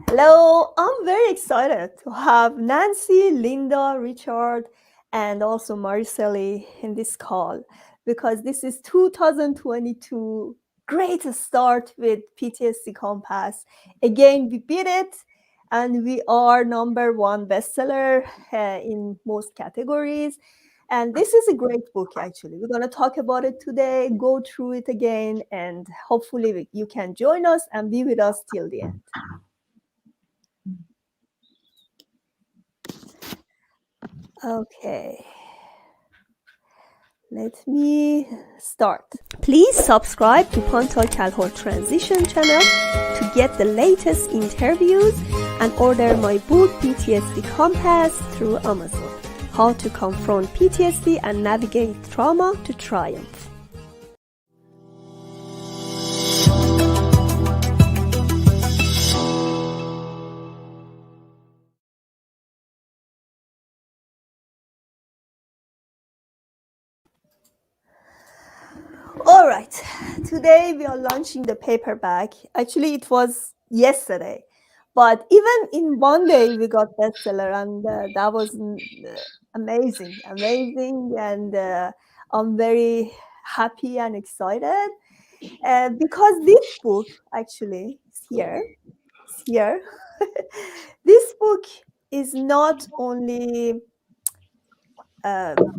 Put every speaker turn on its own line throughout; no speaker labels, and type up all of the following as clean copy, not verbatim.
Hello, I'm very excited to have Nancy, Linda, Richard, and also Maricelly in this call because this is 2022 great start with PTSD Compass. Again, we beat it and we are number one bestseller in most categories. And this is a great book, actually. We're going to talk about it today, go through it again, and hopefully you can join us and be with us till the end. Okay, let me start. Please subscribe to Pontal Calhoun Transition channel to get the latest interviews and order my book PTSD Compass through Amazon. How to confront PTSD and navigate trauma to triumph. All right, today we are launching the paperback. Actually, it was yesterday, but even in one day we got bestseller, and that was amazing, and I'm very happy and excited because this book actually is here. This book is not only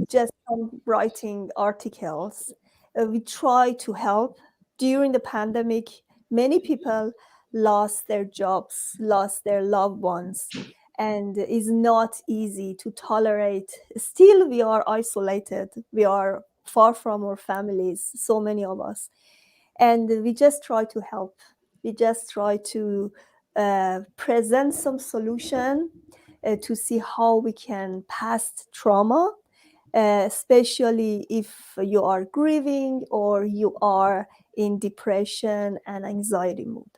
just writing articles. We try to help. During the pandemic, many people lost their jobs, lost their loved ones, and it's not easy to tolerate. Still, we are isolated. We are far from our families, so many of us. And we just try to help. We just try to present some solution to see how we can pass trauma, especially if you are grieving or you are in depression and anxiety mood.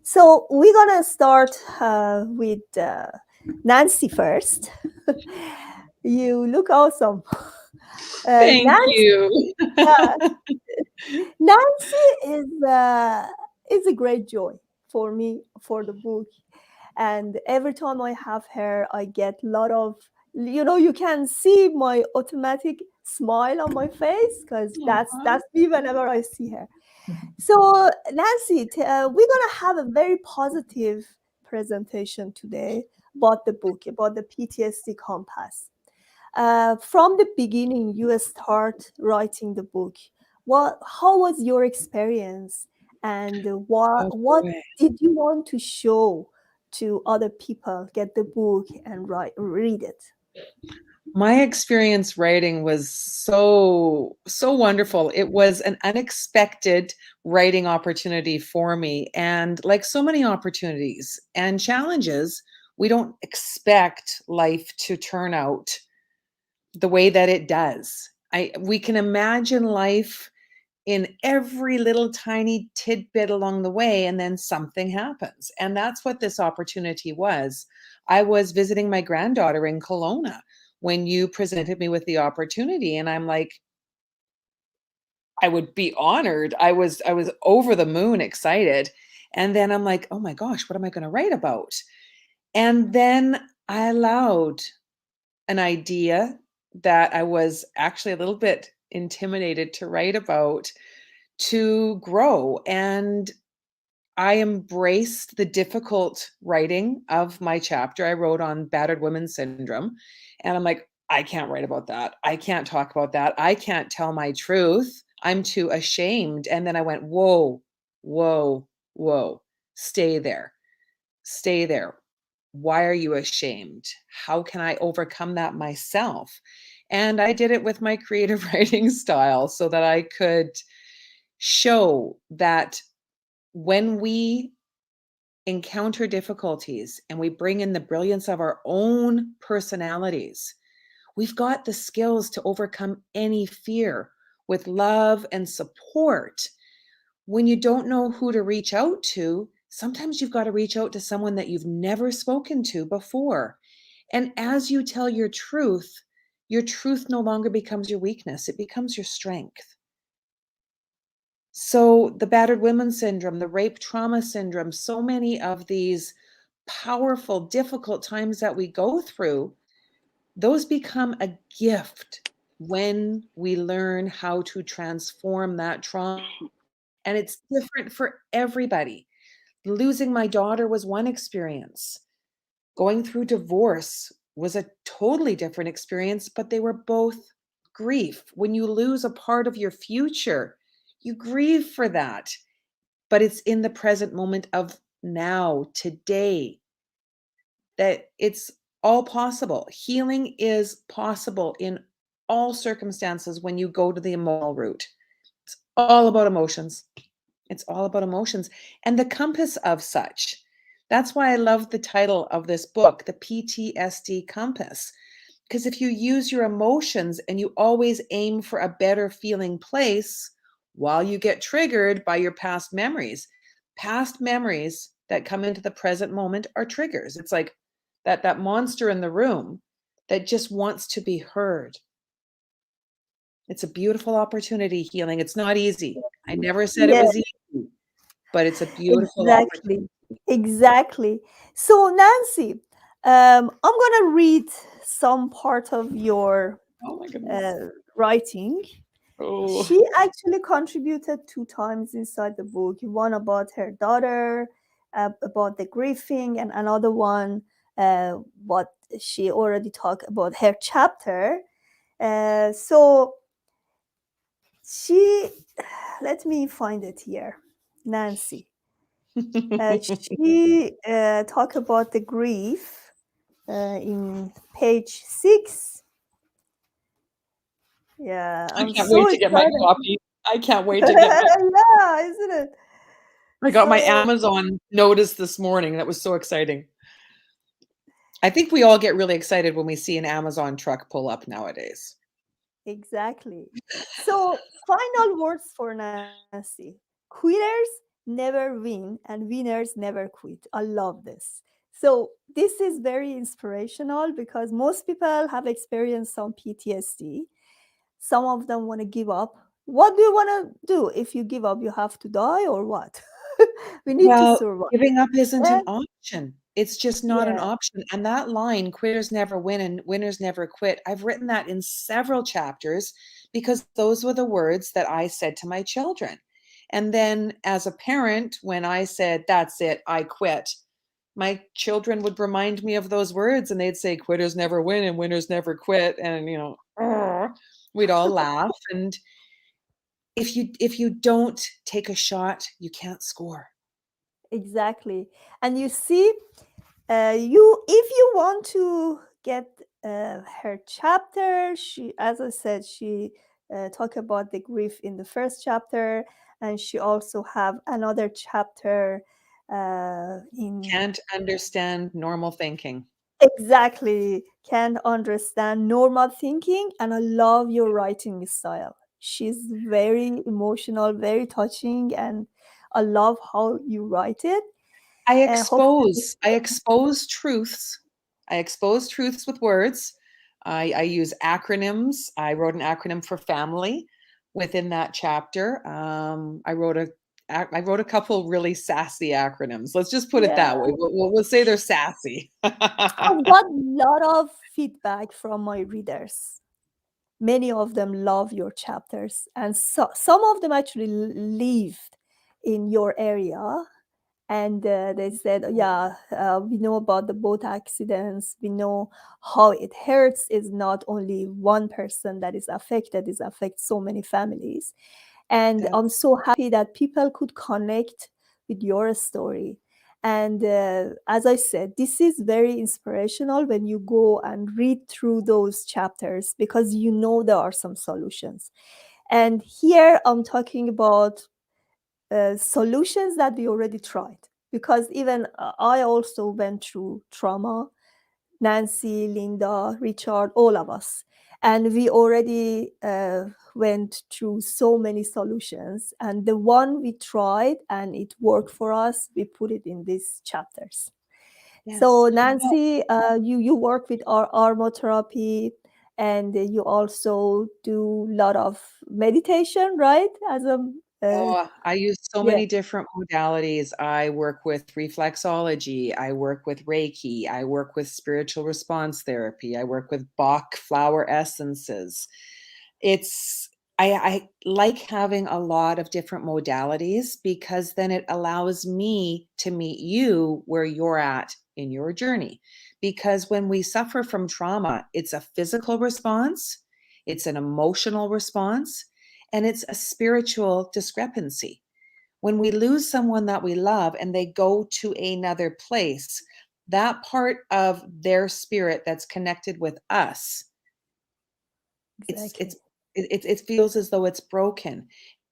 So we're gonna start with Nancy first. You look awesome.
Thank
Nancy,
you.
Nancy is a great joy for me for the book, and every time I have her, I get a lot of, you can see my automatic smile on my face because that's me whenever I see her. So Nancy, we're gonna have a very positive presentation today about the book, about the PTSD Compass. From the beginning, you start writing the book. How was your experience, and
Oh,
what
boy.
did you want to show to other people? Get the book and read it.
My experience writing was so wonderful. It was an unexpected writing opportunity for me. And like so many opportunities and challenges, we don't expect life to turn out the way that it does. We can imagine life in every little tiny tidbit along the way, and then something happens. And that's what this opportunity was. I was visiting my granddaughter in Kelowna when you presented me with the opportunity, and I'm like, I would be honored. I was over the moon excited. And then I'm like, oh my gosh, what am I going to write about? And then I allowed an idea that I was actually a little bit intimidated to write about to grow. And I embraced the difficult writing of my chapter. I wrote on battered women syndrome. And I'm like, I can't write about that. I can't talk about that. I can't tell my truth. I'm too ashamed. And then I went, whoa, whoa, whoa, stay there. Stay there. Why are you ashamed? How can I overcome that myself? And I did it with my creative writing style so that I could show that when we encounter difficulties and we bring in the brilliance of our own personalities, we've got the skills to overcome any fear with love and support. When you don't know who to reach out to, sometimes you've got to reach out to someone that you've never spoken to before. And as you tell your truth no longer becomes your weakness, it becomes your strength. So the battered women syndrome, the rape trauma syndrome, so many of these powerful, difficult times that we go through, those become a gift when we learn how to transform that trauma. And it's different for everybody. Losing my daughter was one experience. Going through divorce was a totally different experience, but they were both grief. When you lose a part of your future, you grieve for that, but it's in the present moment of now, today, that it's all possible. Healing is possible in all circumstances when you go to the emotional route. It's all about emotions. It's all about emotions and the compass of such. That's why I love the title of this book, the PTSD Compass. Because if you use your emotions and you always aim for a better feeling place while you get triggered by your past memories that come into the present moment are triggers. It's like that monster in the room that just wants to be heard. It's a beautiful opportunity, healing. It's not easy. I never said it
Yeah,
was easy, but it's a beautiful opportunity.
exactly. Exactly. So, Nancy, I'm going to read some part of your
Oh my goodness.
uh, writing.
Oh,
She actually contributed two times inside the book, one about her daughter, about the grieving, and another one, what she already talked about her chapter. So she, let me find it here, Nancy. She talked about the grief in page 6. Yeah,
I
I'm
can't
so
wait to get my
excited.
copy. I can't wait to get my
Yeah, isn't it?
I got my
So
Amazon notice this morning. That was so exciting. I think we all get really excited when we see an Amazon truck pull up nowadays.
exactly. So final words for Nancy. Quitters never win and winners never quit. I love this. So this is very inspirational because most people have experienced some PTSD. Some of them want to give up. What do you want to do? If you give up, you have to die or what? We need to
Well,
survive.
giving up isn't
Yeah,
an option. It's just not an
yeah,
option. And that line, quitters never win and winners never quit, I've written that in several chapters because those were the words that I said to my children. And then as a parent, when I said, that's it, I quit, my children would remind me of those words and they'd say, quitters never win and winners never quit. And, we'd all laugh. And if you don't take a shot, you can't score.
exactly. And you see, you if you want to get her chapter, she, as I said, she talk about the grief in the first chapter, and she also have another chapter in
Can't understand normal thinking.
exactly can't understand normal thinking. And I love your writing style. She's very emotional, very touching, and I love how you write it. Hopefully,
I expose truths. I expose truths with words. I use acronyms. I wrote an acronym for family within that chapter. I wrote a couple really sassy acronyms. Let's just put it
yeah.
that way. We'll say they're sassy.
I've got a lot of feedback from my readers. Many of them love your chapters, and some of them actually lived in your area. And they said, yeah, we know about the boat accidents. We know how it hurts. Is not only one person that is affected, it affects so many families. And I'm
That's
so happy that people could connect with your story. And as I said, this is very inspirational when you go and read through those chapters because you know there are some solutions. And here I'm talking about solutions that we already tried because even I also went through trauma. Nancy, Linda, Richard, all of us. And we already went through so many solutions. And the one we tried and it worked for us, we put it in these chapters.
yes.
So,
Well,
Nancy, you work with our aromatherapy, and you also do a lot of meditation, right? As Uh,
Oh, I use so
yeah,
many different modalities. I work with reflexology. I work with Reiki. I work with spiritual response therapy. I work with Bach flower essences. It's I like having a lot of different modalities because then it allows me to meet you where you're at in your journey. Because when we suffer from trauma, it's a physical response, it's an emotional response, and it's a spiritual discrepancy. When we lose someone that we love and they go to another place, that part of their spirit that's connected with us, it's
exactly.
it's it feels as though it's broken.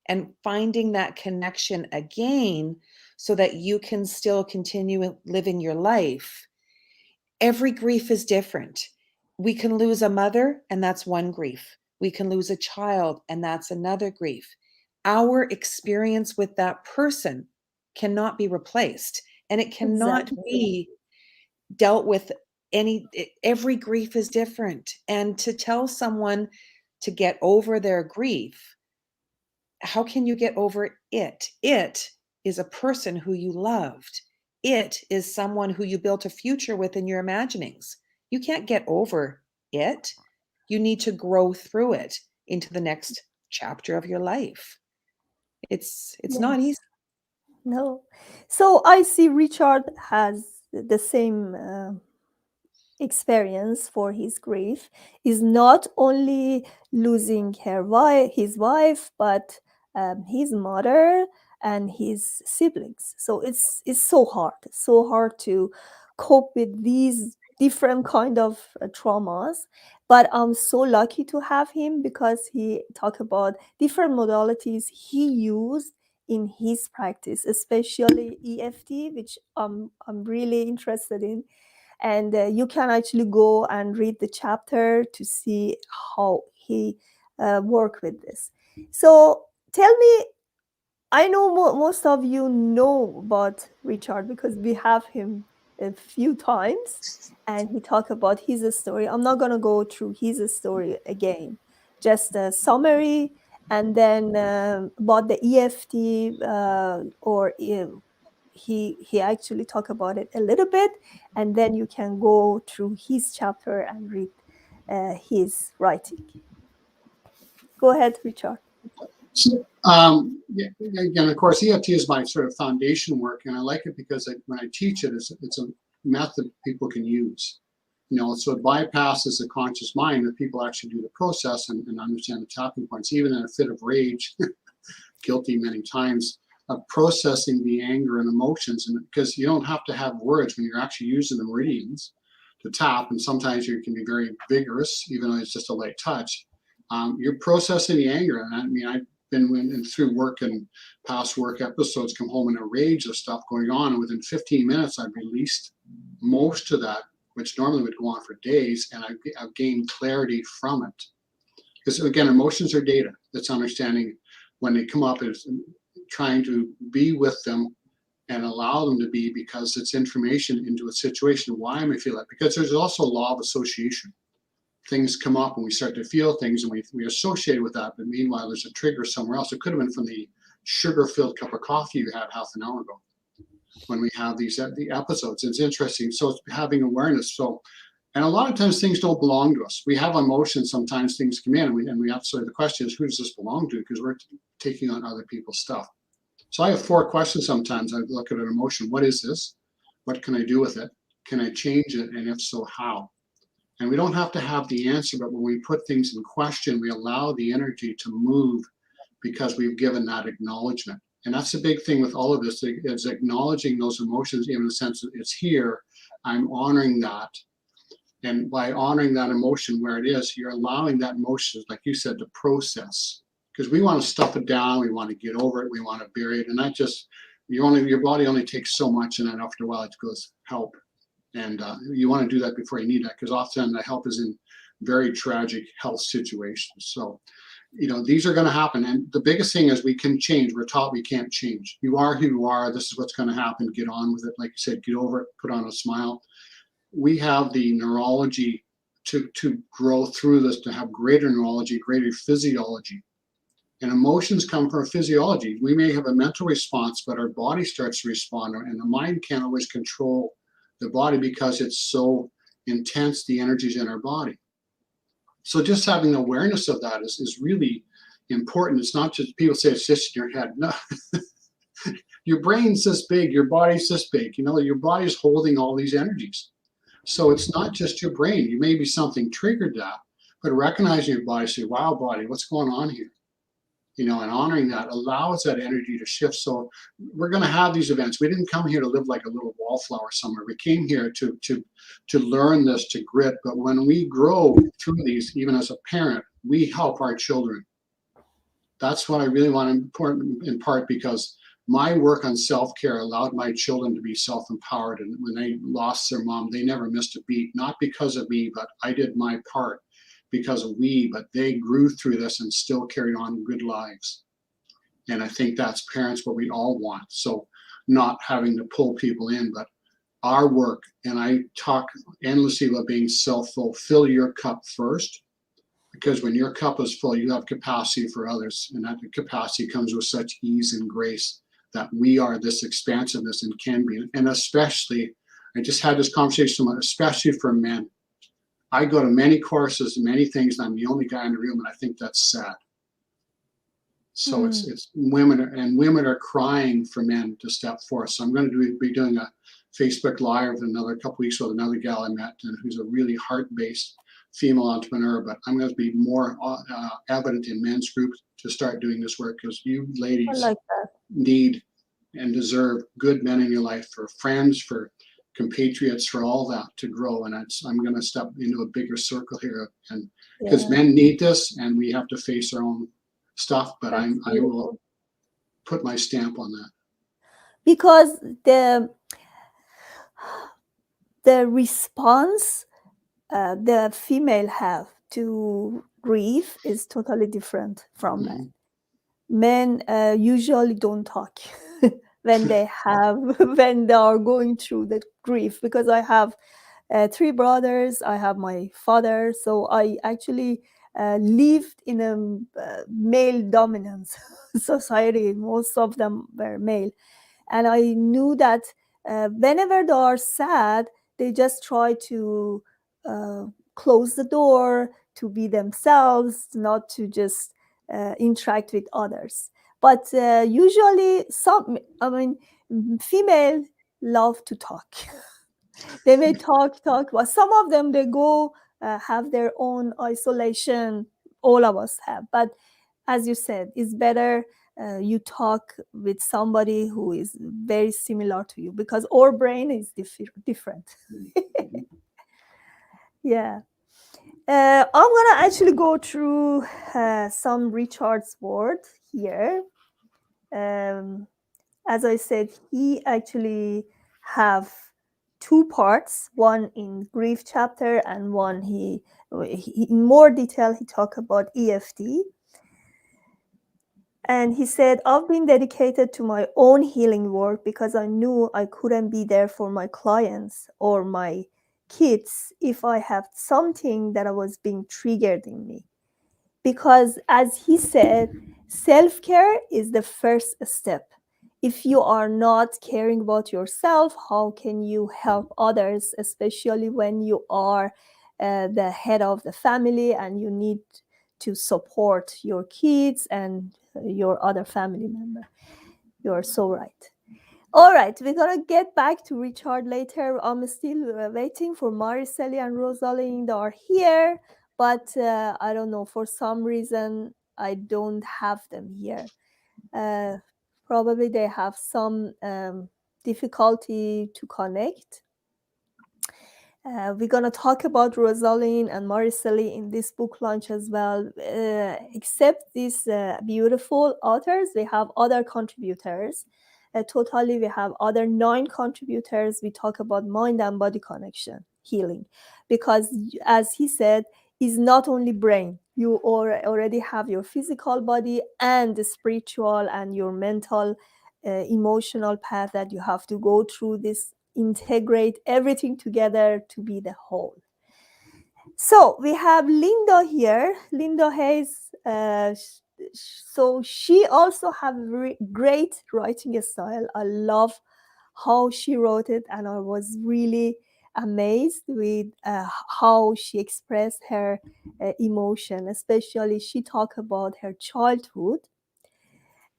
And finding that connection again so that you can still continue living your life. Every grief is different. We can lose a mother, and that's one grief. We can lose a child, and that's another grief. Our experience with that person cannot be replaced, and it cannot
Exactly.
be dealt with every grief is different. And to tell someone to get over their grief, how can you get over it? It is a person who you loved. It is someone who you built a future with in your imaginings. You can't get over it. You need to grow through it into the next chapter of your life. It's not easy.
Yes. No. So I see Richard has the same experience for his grief. Is not only losing his wife, but his mother and his siblings. So it's so hard to cope with these different kind of traumas. But I'm so lucky to have him because he talked about different modalities he used in his practice, especially EFT, which I'm really interested in. And you can actually go and read the chapter to see how he worked with this. So tell me, I know most of you know about Richard because we have him a few times and he talked about his story. I'm not going to go through his story again, just a summary, and then about the EFT or he actually talked about it a little bit, and then you can go through his chapter and read his writing. Go ahead, Richard.
So, yeah, again, of course, EFT is my sort of foundation work, and I like it because when I teach it, it's a method people can use. So it bypasses the conscious mind that people actually do the process and understand the tapping points, even in a fit of rage, guilty many times, of processing the anger and emotions. And because you don't have to have words when you're actually using the meridians to tap, and sometimes you can be very vigorous, even though it's just a light touch. You're processing the anger. And I mean, I've been through work and past work episodes, come home in a rage of stuff going on. And within 15 minutes, I've released most of that, which normally would go on for days. And I've gained clarity from it. Because again, emotions are data. That's understanding when they come up, is trying to be with them and allow them to be, because it's information into a situation. Why am I feel that? Because there's also a law of association. Things come up and we start to feel things and we associate with that. But meanwhile, there's a trigger somewhere else. It could have been from the sugar-filled cup of coffee you had half an hour ago. When we have the episodes, it's interesting. So it's having awareness. So, and a lot of times things don't belong to us. We have emotions. Sometimes things come in and we have to say, the question is, who does this belong to? Because we're taking on other people's stuff. So I have 4 questions sometimes. I look at an emotion. What is this? What can I do with it? Can I change it? And if so, how? And we don't have to have the answer, but when we put things in question, we allow the energy to move because we've given that acknowledgement. And that's the big thing with all of this, is acknowledging those emotions in the sense that it's here. I'm honoring that. And by honoring that emotion where it is, you're allowing that emotion, like you said, to process. Because we want to stuff it down, we want to get over it, we want to bury it. And that just, your body only takes so much, and then after a while it goes, help. And you want to do that before you need that, because often the help is in very tragic health situations. So, these are going to happen. And the biggest thing is we can change. We're taught we can't change. You are who you are. This is what's going to happen. Get on with it. Like you said, get over it, put on a smile. We have the neurology to grow through this, to have greater neurology, greater physiology. And emotions come from physiology. We may have a mental response, but our body starts to respond, and the mind can't always control the body because it's so intense, the energies in our body. So just having awareness of that is really important. It's not just, people say it's just in your head. No, your brain's this big, your body's this big. You know, your body's holding all these energies. So it's not just your brain. You may be something triggered that, but recognizing your body, say, wow, body, what's going on here? You know, and honoring that allows that energy to shift. So we're going to have these events. We didn't come here to live like a little wallflower somewhere. We came here to learn this, to grit. But when we grow through these, even as a parent, we help our children. That's what I really want to important in part, because my work on self-care allowed my children to be self-empowered. And when they lost their mom, they never missed a beat, not because of me, but I did my part. Because of but they grew through this and still carried on good lives. And I think that's parents what we all want. So not having to pull people in, but our work. And I talk endlessly about being self-full. Fill your cup first, because when your cup is full, you have capacity for others. And that capacity comes with such ease and grace that we are this expansiveness and can be. And especially, I just had this conversation, especially for men. I go to many courses, many things, and I'm the only guy in the room, and I think that's sad. So it's women, and women are crying for men to step forth. So I'm going to be doing a Facebook Live in another couple weeks with another gal I met, and who's a really heart-based female entrepreneur. But I'm going to be more evident in men's groups to start doing this work, because you ladies need and deserve good men in your life, for friends, for compatriots, for all that to grow. And I'm going to step into a bigger circle here, and because men need this, and we have to face our own stuff. But I will put my stamp on that,
because the response the female have to grief is totally different from men. Men usually don't talk when they are going through the grief, because I have 3 brothers, I have my father, so I actually lived in a male dominance society. Most of them were male, and I knew that whenever they are sad, they just try to close the door, to be themselves, not to just interact with others. But usually female love to talk. They may talk, but some of them, they go have their own isolation. All of us have. But as you said, it's better you talk with somebody who is very similar to you, because our brain is different. Yeah. I'm going to actually go through some Richard's word here. As I said, he actually have 2 parts, one in grief chapter, and one he in more detail, he talked about EFT. And he said, I've been dedicated to my own healing work because I knew I couldn't be there for my clients or my kids if I had something that was being triggered in me. Because as he said, self-care is the first step. If you are not caring about yourself, how can you help others, especially when you are the head of the family and you need to support your kids and your other family member? You're so right. All right, we're going to get back to Richard later. I'm still waiting for Maricelly and Roseline. They are here, but I don't know, for some reason, I don't have them here. Probably they have some difficulty to connect. We're going to talk about Roseline and Maricelly in this book launch as well. Except these beautiful authors, we have other contributors. Totally, we have other 9 contributors. We talk about mind and body connection, healing. Because as he said, it's not only brain. You already have your physical body and the spiritual and your mental, emotional path that you have to go through this, integrate everything together to be the whole. So we have Linda here. Linda Hayes, so she also have great writing style. I love how she wrote it, and I was really amazed with how she expressed her emotion. Especially, she talked about her childhood,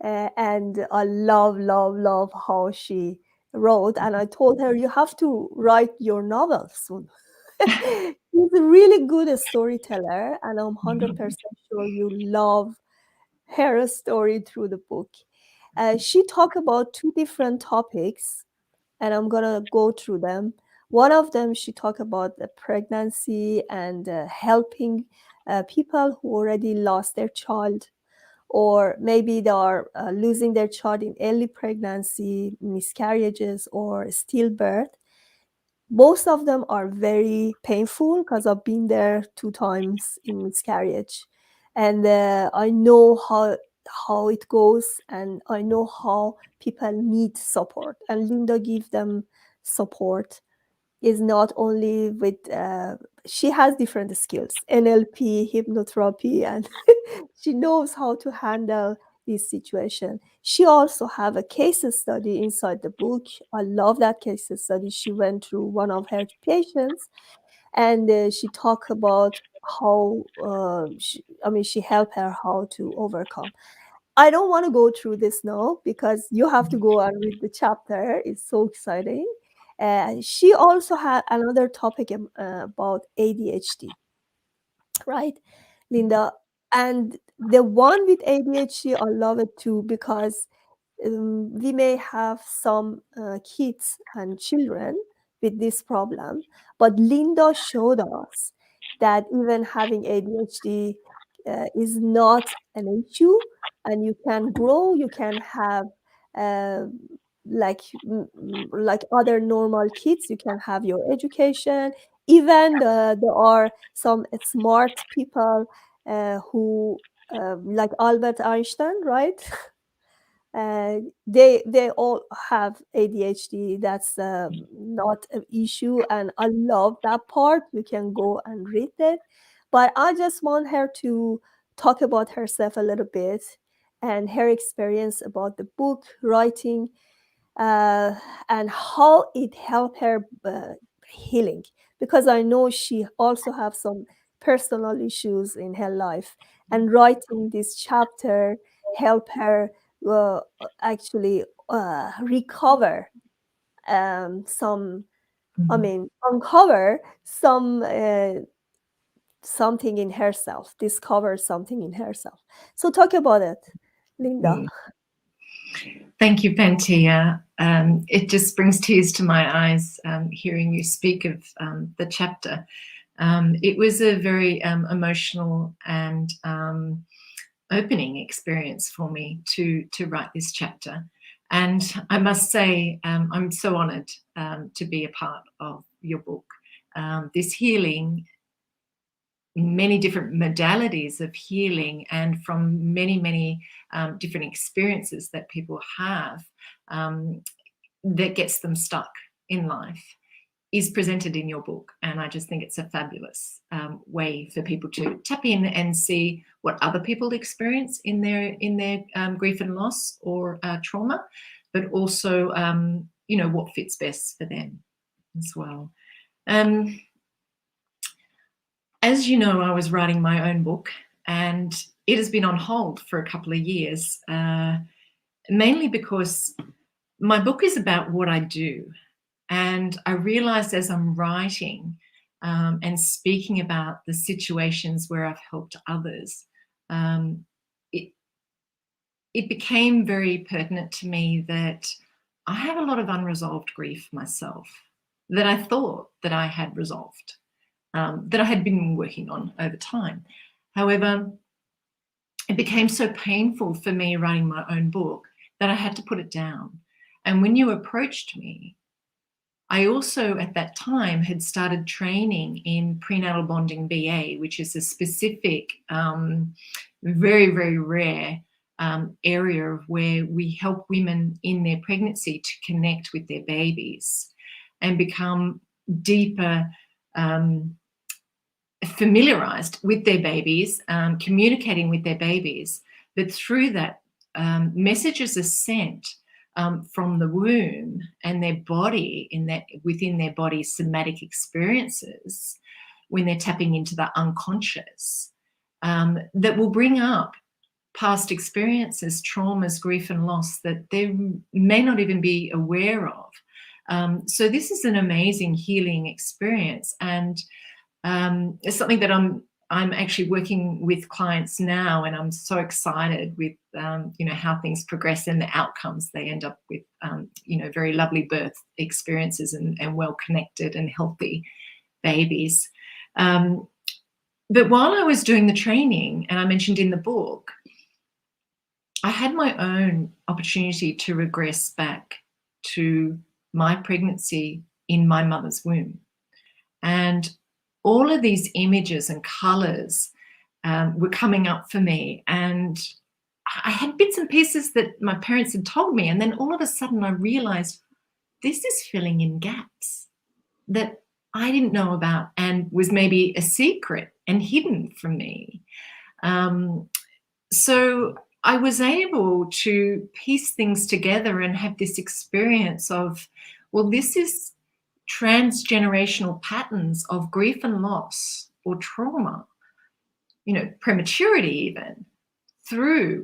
and I love how she wrote. And I told her, you have to write your novel soon. She's a really good storyteller, and I'm 100% sure you love her story through the book. She talked about two different topics, and I'm gonna go through them. One of them, she talked about the pregnancy and helping people who already lost their child, or maybe they are losing their child in early pregnancy, miscarriages, or stillbirth. Both of them are very painful because I've been there 2 times in miscarriage, and I know how it goes, and I know how people need support, and Linda gives them support. Is not only with she has different skills, NLP, hypnotherapy, and she knows how to handle this situation. She also have a case study inside the book. I love that case study. She went through one of her patients, and she talked about how she helped her how to overcome. I don't want to go through this now because you have to go and read the chapter. It's so exciting. She also had another topic about ADHD, right, Linda? And the one with ADHD, I love it too, because we may have some kids and children with this problem, but Linda showed us that even having ADHD is not an issue, and you can grow, you can have uh, like other normal kids, you can have your education. Even there are some smart people who like Albert Einstein, right? They all have ADHD. That's not an issue, and I love that part. You can go and read it, but I just want her to talk about herself a little bit and her experience about the book writing, uh, and how it helped her healing, because I know she also have some personal issues in her life, and writing this chapter help her uh, actually recover some, uncover some something in herself, discover something in herself. So talk about it, Linda.
Thank you, Pantia. It just brings tears to my eyes hearing you speak of the chapter. It was a very emotional and opening experience for me to write this chapter. And I must say, I'm so honoured to be a part of your book. This healing, many different modalities of healing, and from many different experiences that people have that gets them stuck in life, is presented in your book. And I just think it's a fabulous way for people to tap in and see what other people experience in their grief and loss or trauma, but also what fits best for them as well. As you know, I was writing my own book, and it has been on hold for a couple of years, mainly because my book is about what I do. And I realized as I'm writing and speaking about the situations where I've helped others, it became very pertinent to me that I have a lot of unresolved grief myself that I thought that I had resolved, that I had been working on over time. However, it became so painful for me writing my own book that I had to put it down. And when you approached me, I also at that time had started training in prenatal bonding BA, which is a specific, very, very rare area of where we help women in their pregnancy to connect with their babies and become deeper familiarized with their babies, communicating with their babies, but through that, messages are sent from the womb and their body, within their body's somatic experiences, when they're tapping into the unconscious, that will bring up past experiences, traumas, grief and loss that they may not even be aware of. So this is an amazing healing experience, and it's something that I'm actually working with clients now, and I'm so excited with how things progress and the outcomes. They end up with very lovely birth experiences and well connected and healthy babies. But while I was doing the training, and I mentioned in the book, I had my own opportunity to regress back to my pregnancy in my mother's womb. And all of these images and colours were coming up for me. And I had bits and pieces that my parents had told me. And then all of a sudden I realised this is filling in gaps that I didn't know about and was maybe a secret and hidden from me. So I was able to piece things together and have this experience of, well, this is transgenerational patterns of grief and loss or trauma, prematurity even,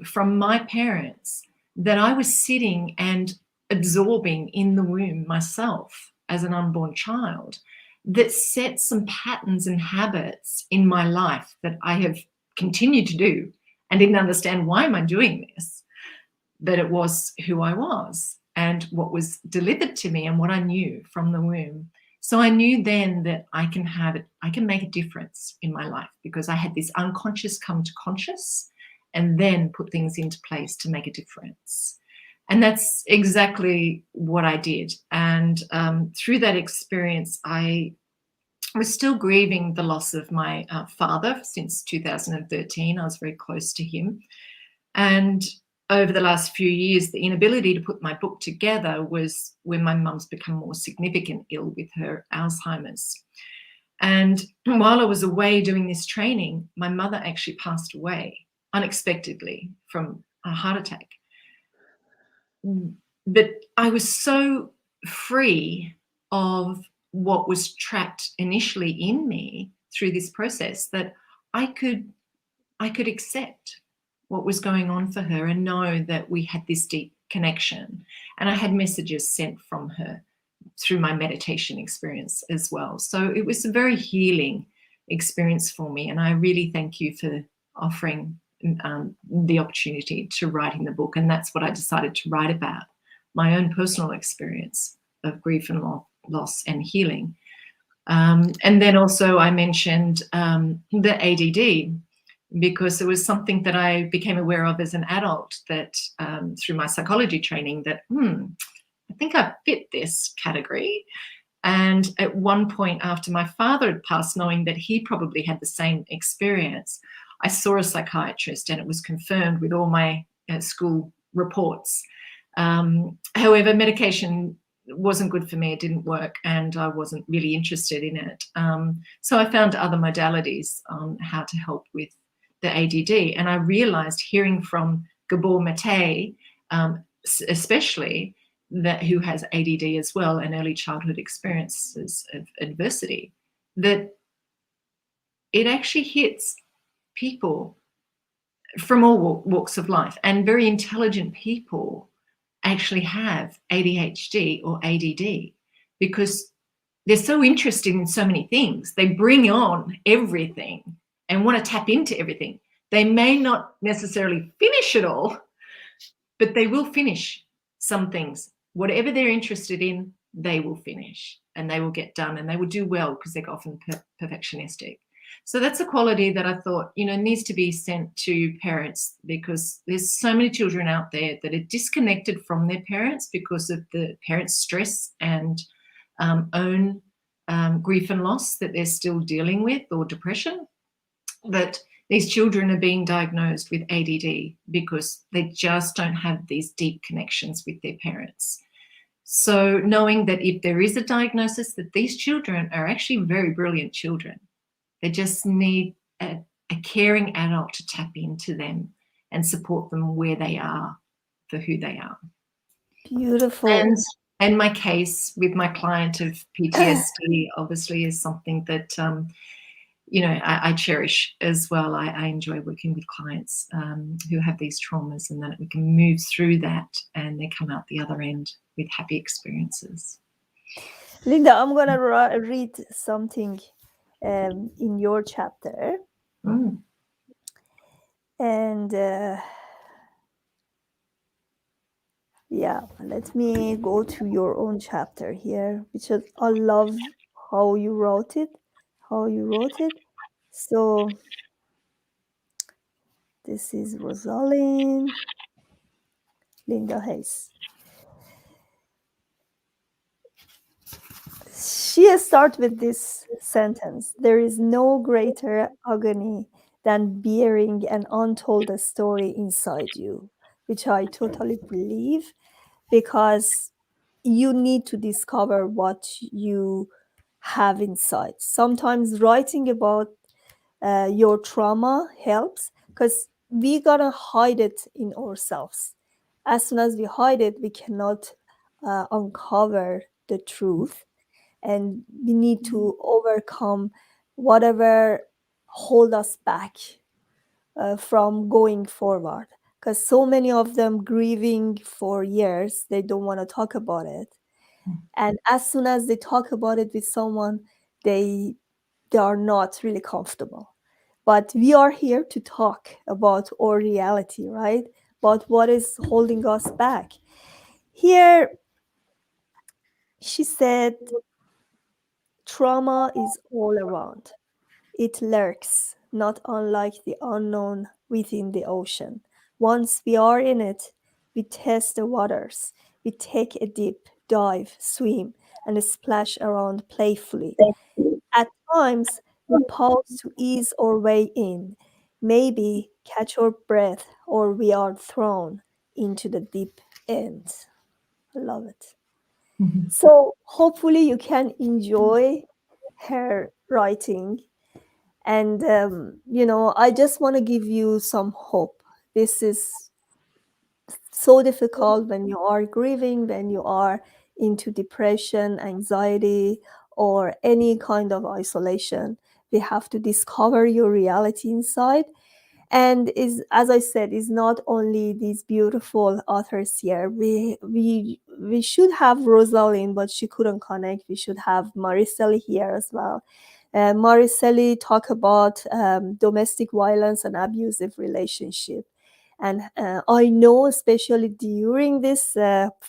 from my parents, that I was sitting and absorbing in the womb myself as an unborn child, that set some patterns and habits in my life that I have continued to do and didn't understand, why am I doing this? But it was who I was and what was delivered to me and what I knew from the womb. So I knew then that I can make a difference in my life, because I had this unconscious come to conscious and then put things into place to make a difference. And that's exactly what I did. And through that experience, I was still grieving the loss of my father since 2013. I was very close to him. And over the last few years, the inability to put my book together was when my mum's become more significant ill with her Alzheimer's. And while I was away doing this training, my mother actually passed away unexpectedly from a heart attack. But I was so free of what was trapped initially in me through this process that I could accept what was going on for her and know that we had this deep connection. And I had messages sent from her through my meditation experience as well. So it was a very healing experience for me. And I really thank you for offering the opportunity to write in the book. And that's what I decided to write about, my own personal experience of grief and loss and healing. And then also I mentioned the ADD, because it was something that I became aware of as an adult, that through my psychology training, that I think I fit this category. And at one point after my father had passed, knowing that he probably had the same experience, I saw a psychiatrist, and it was confirmed with all my school reports. However, medication wasn't good for me. It didn't work, and I wasn't really interested in it. So I found other modalities on how to help with the ADD. And I realized, hearing from Gabor Mate, especially, that who has ADD as well, and early childhood experiences of adversity, that it actually hits people from all walks of life, and very intelligent people actually have ADHD or ADD, because they're so interested in so many things. They bring on everything and want to tap into everything. They may not necessarily finish it all, but they will finish some things. Whatever they're interested in, they will finish, and they will get done, and they will do well, because they're often perfectionistic. So that's a quality that I thought, needs to be sent to parents, because there's so many children out there that are disconnected from their parents because of the parents' stress and own grief and loss that they're still dealing with, or depression, that these children are being diagnosed with ADD because they just don't have these deep connections with their parents. So knowing that if there is a diagnosis, that these children are actually very brilliant children. They just need a caring adult to tap into them and support them where they are for who they are.
Beautiful.
And my case with my client of PTSD obviously is something that, I cherish as well. I enjoy working with clients who have these traumas, and that we can move through that and they come out the other end with happy experiences.
Linda, I'm going to read something in your chapter.
Mm.
And let me go to your own chapter here, because I love how you wrote it. So this is Roseline, Linda Hayes. She starts with this sentence: there is no greater agony than bearing an untold story inside you, which I totally believe, because you need to discover what you have inside. Sometimes writing about your trauma helps, because we gotta hide it in ourselves. As soon as we hide it, we cannot uncover the truth, and we need to overcome whatever hold us back from going forward, because so many of them grieving for years, they don't want to talk about it, and as soon as they talk about it with someone, they are not really comfortable. But we are here to talk about our reality, right? About what is holding us back. Here she said, trauma is all around. It lurks, not unlike the unknown within the ocean. Once we are in it, we test the waters. We take a deep dive, swim, and splash around playfully. At times, we pause to ease our way in, maybe catch our breath, or we are thrown into the deep end. I love it.
Mm-hmm.
So hopefully you can enjoy her writing. And, I just want to give you some hope. This is so difficult when you are grieving, when you are into depression, anxiety, or any kind of isolation. We have to discover your reality inside. And as I said, is not only these beautiful authors here. We should have Roseline, but she couldn't connect. We should have Maricelly here as well. Maricelly talk about domestic violence and abusive relationship. And I know, especially during this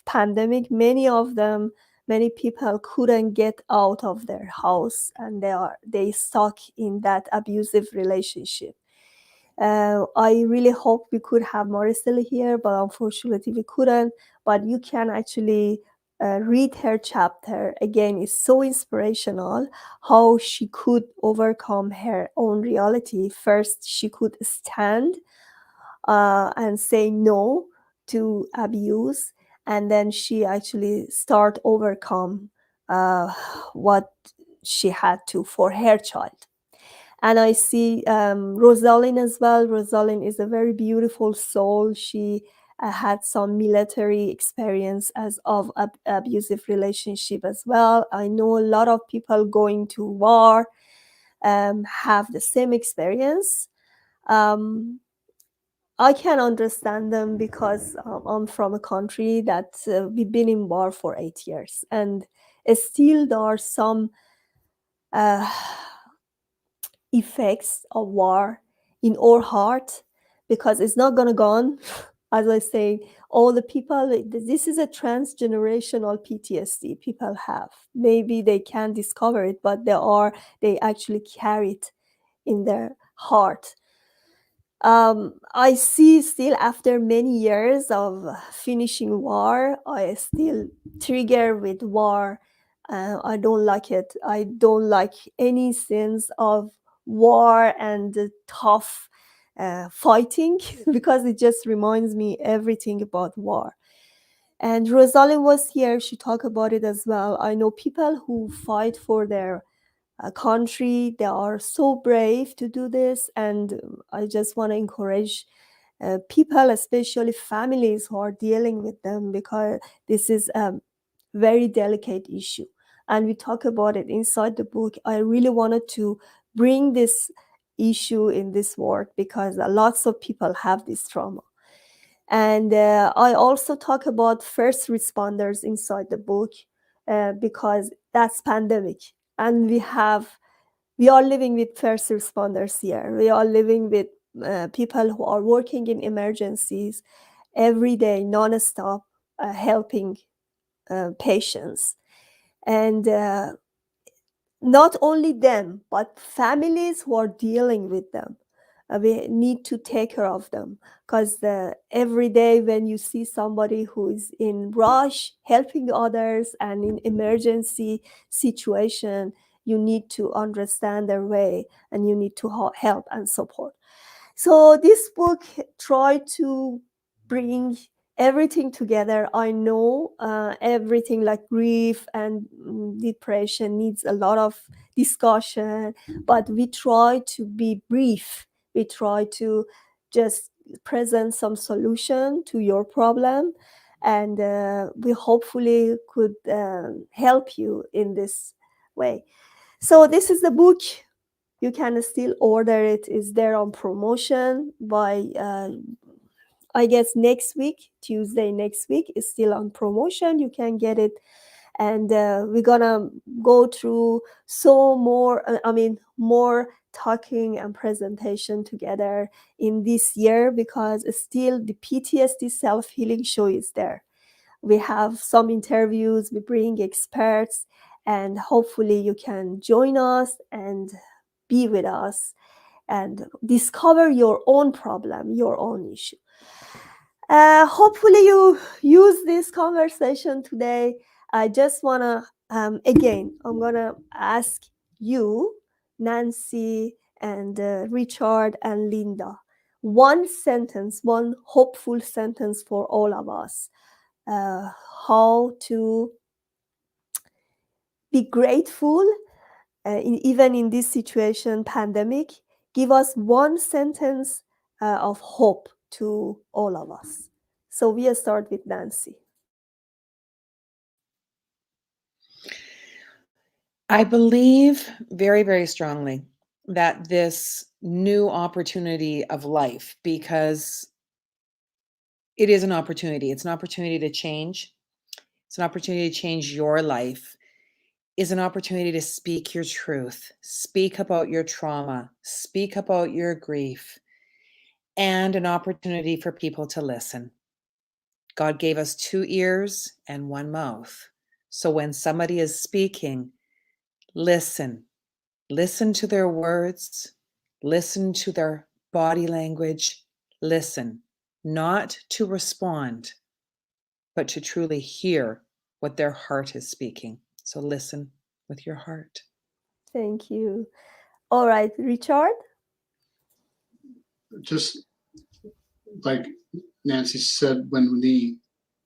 pandemic, many people couldn't get out of their house, and they stuck in that abusive relationship. I really hope we could have Maricelly here, but unfortunately we couldn't. But you can actually read her chapter. Again, it's so inspirational how she could overcome her own reality. First, she could stand and say no to abuse, and then she actually start overcome what she had to for her child. And I see Roseline as well. Roseline is a very beautiful soul. She had some military experience as of abusive relationship as well. I know a lot of people going to war have the same experience. I can understand them, because I'm from a country that we've been in war for 8 years, and still there are some effects of war in our heart, because it's not gonna gone. As I say, all the people, this is a transgenerational PTSD people have. Maybe they can't discover it, but they actually carry it in their heart. I see still, after many years of finishing war, I still trigger with war. I don't like it. I don't like any sense of war and tough fighting because it just reminds me everything about war. And Roseline was here. She talked about it as well. I know people who fight for their country. They are so brave to do this, and I just want to encourage people, especially families who are dealing with them, because this is a very delicate issue. And we talk about it inside the book. I really wanted to bring this issue in this work because lots of people have this trauma. And I also talk about first responders inside the book because that's pandemic. And we are living with first responders here. We are living with people who are working in emergencies every day, non-stop, helping patients. And not only them, but families who are dealing with them. We need to take care of them because every day when you see somebody who is in rush, helping others and in emergency situation, you need to understand their way and you need to help and support. So this book tried to bring everything together. I know everything like grief and depression needs a lot of discussion, but we try to be brief. We try to just present some solution to your problem, and we hopefully could help you in this way. So this is the book. You can still order it. It's there on promotion by I guess next week, Tuesday next week is still on promotion. You can get it. And we're gonna go through more talking and presentation together in this year, because still the PTSD self-healing show is there. We have some interviews, we bring experts, and hopefully you can join us and be with us and discover your own problem, your own issue. Hopefully you use this conversation today. I just want to, again, I'm going to ask you, Nancy and Richard and Linda, one sentence, one hopeful sentence for all of us, how to be grateful, even in this situation, pandemic. Give us one sentence of hope to all of us. So we'll start with Nancy.
I believe very, very strongly that this new opportunity of life, because it is an opportunity. It's an opportunity to change. It's an opportunity to change your life. Is an opportunity to speak your truth, speak about your trauma, speak about your grief, and an opportunity for people to listen. God gave us 2 ears and 1 mouth. So when somebody is speaking, listen. Listen to their words. Listen to their body language. Listen, not to respond, but to truly hear what their heart is speaking. So listen with your heart.
Thank you. All right, Richard?
Just like Nancy said, when the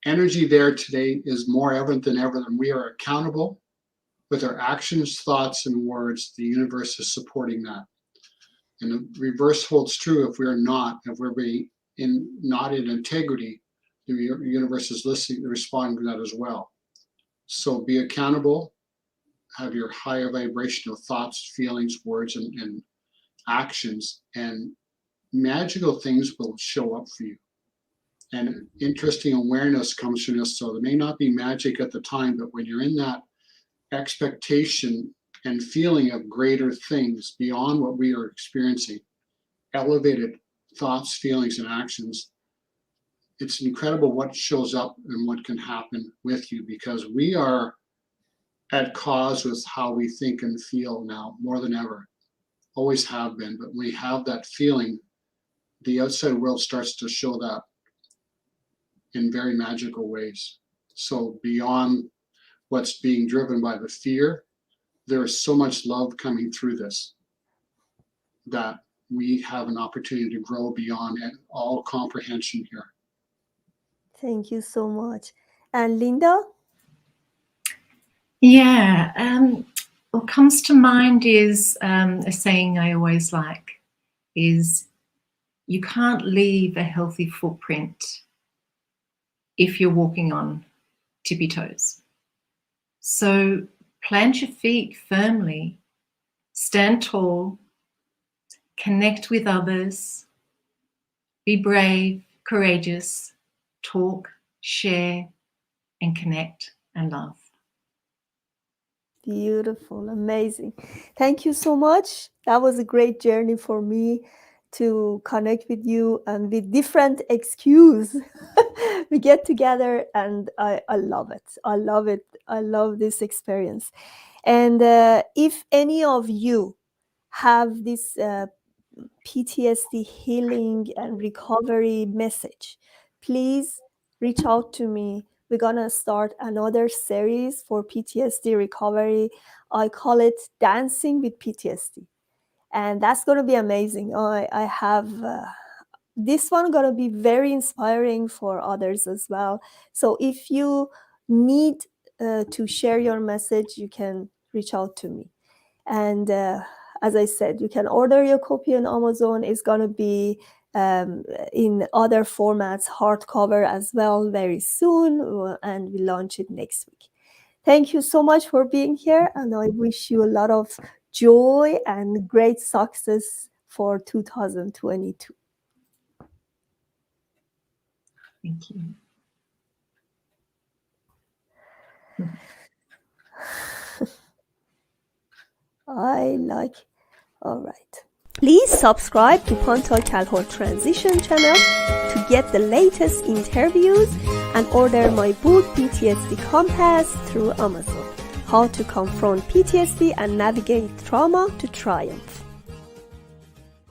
energy there today is more evident than ever, and we are accountable with our actions, thoughts, and words, the universe is supporting that. And the reverse holds true if we're not, if we're not in integrity, the universe is listening, responding to that as well. So be accountable, have your higher vibrational thoughts, feelings, words, and actions, and magical things will show up for you. And interesting awareness comes from this. So there may not be magic at the time, but when you're in that expectation and feeling of greater things beyond what we are experiencing, elevated thoughts, feelings, and actions, it's incredible what shows up and what can happen with you, because we are at cause with how we think and feel now more than ever. Always have been, but when we have that feeling, the outside world starts to show that in very magical ways. So beyond what's being driven by the fear, there is so much love coming through this that we have an opportunity to grow beyond all comprehension here.
Thank you so much. And Linda?
Yeah, what comes to mind is a saying I always like is, you can't leave a healthy footprint if you're walking on tippy toes. So plant your feet firmly, stand tall, connect with others, be brave, courageous, talk, share, and connect and love.
Beautiful, amazing. Thank you so much. That was a great journey for me to connect with you, and with different excuse we get together, and I love it. I love it. I love this experience. And if any of you have this PTSD healing and recovery message, please reach out to me. We're gonna start another series for PTSD recovery. I call it Dancing with PTSD, and that's gonna be amazing. I have this one gonna be very inspiring for others as well. So if you need to share your message, you can reach out to me. And as I said, you can order your copy on Amazon. It's going to be in other formats, hardcover as well, very soon, and we launch it next week. Thank you so much for being here, and I wish you a lot of joy and great success for 2022.
Thank you.
All right. Please subscribe to Pantal Calhoun Transition channel to get the latest interviews, and order my book PTSD Compass through Amazon. How to confront PTSD and navigate trauma to triumph.